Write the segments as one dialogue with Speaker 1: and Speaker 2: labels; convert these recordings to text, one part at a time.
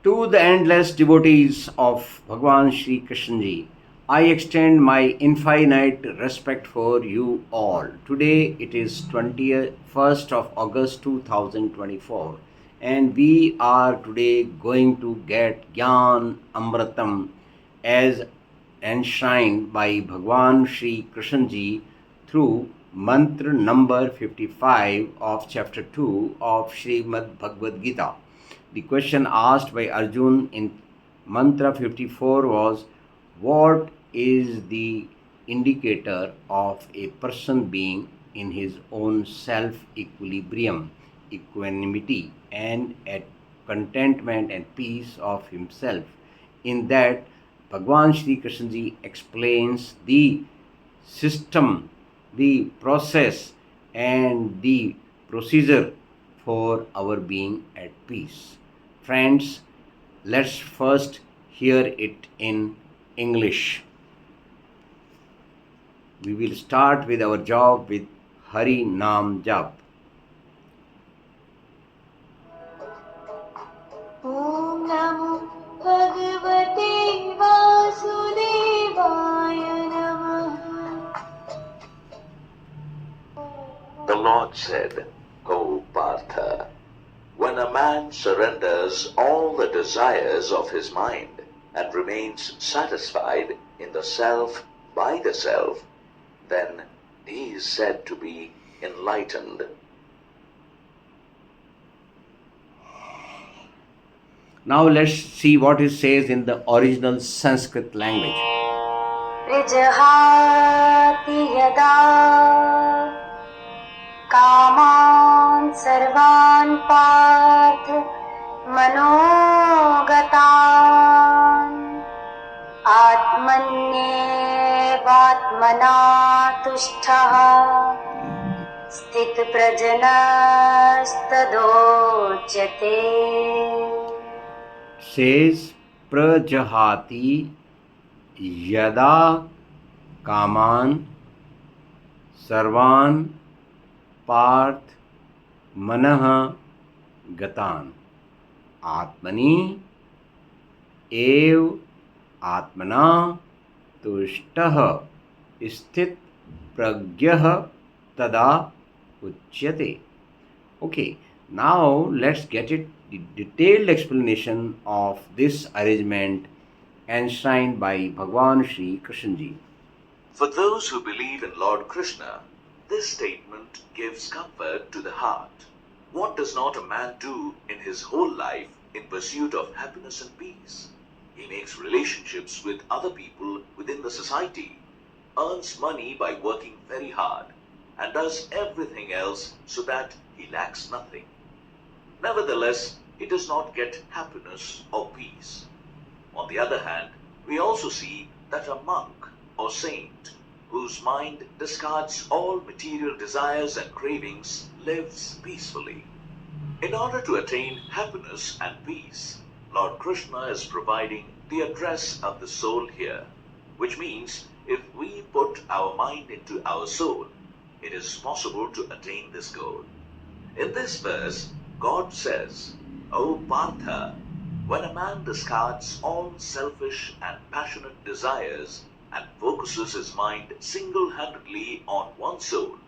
Speaker 1: To the endless devotees of Bhagwan Shri Kritshna, I extend my infinite respect for you all. Today it is 21st of August 2024 and we are today going to get Gyan Amratam as enshrined by Bhagwan Shri Kritshna through mantra number 55 of chapter 2 of Shrimadbhagwadgita. The question asked by Arjun in Mantra 54 was, what is the indicator of a person being in his own self-equilibrium, equanimity, and at contentment and peace of himself? In that, Bhagwan Shri Krishna explains the system, the process, and the procedure for our being at peace. Friends, let's first hear it in English. We will start with our job with Hari Nam Jap.
Speaker 2: Om Namo Bhagavate Vasudevaya Namaha.
Speaker 3: The Lord said, O Partha, when a man surrenders all the desires of his mind and remains satisfied in the self by the self, then he is said to be enlightened.
Speaker 1: Now let's see what it says in the original Sanskrit language.
Speaker 2: Prijahati yada kaman sarvan parth manogatan atmanyevatmana tushtaha sthit prajanastadochate.
Speaker 1: Says Prajahati Yada Kaman Sarvan Parth Manah Gatan Atmani Ev Atmana Tushtah Sthit Pragyah Tada Uchyate. Okay, now let's get it the detailed explanation of this arrangement enshrined by Bhagwan Shri Kritshna.
Speaker 3: For those who believe in Lord Krishna, this statement gives comfort to the heart. What does not a man do in his whole life in pursuit of happiness and peace? He makes relationships with other people within the society, earns money by working very hard, and does everything else so that he lacks nothing. Nevertheless, he does not get happiness or peace. On the other hand, we also see that a monk or saint whose mind discards all material desires and cravings lives peacefully. In order to attain happiness and peace, Lord Krishna is providing the address of the soul here, which means if we put our mind into our soul, it is possible to attain this goal. In this verse, God says, O Partha, when a man discards all selfish and passionate desires and focuses his mind single-handedly on one soul,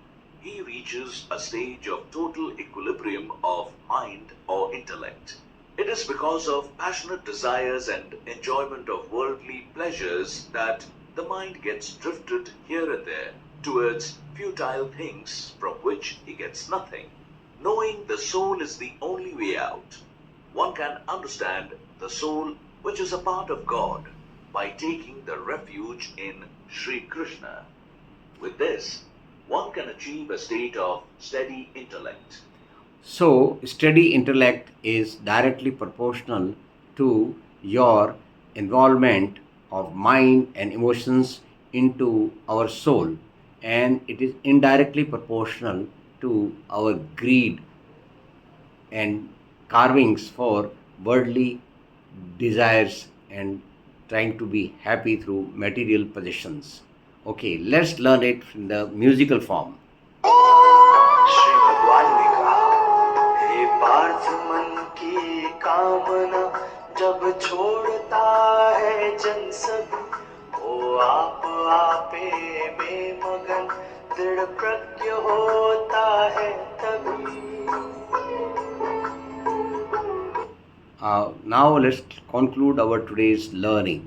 Speaker 3: he reaches a stage of total equilibrium of mind or intellect. It is because of passionate desires and enjoyment of worldly pleasures that the mind gets drifted here and there towards futile things from which he gets nothing. Knowing the soul is the only way out, one can understand the soul which is a part of God by taking the refuge in Shri Krishna. With this, one can achieve a state of steady intellect.
Speaker 1: So, steady intellect is directly proportional to your involvement of mind and emotions into our soul, and it is indirectly proportional to our greed and carvings for worldly desires and trying to be happy through material possessions. Okay, let's learn it in the musical form.
Speaker 4: Shri भगवान ने कहा, हे पार्थ मन की कामना जब छोड़ता है जन सभी, वो आप आपे में मगन, दृढ़ प्रज्ञ होता है तभी।
Speaker 1: Now let's conclude our today's learning.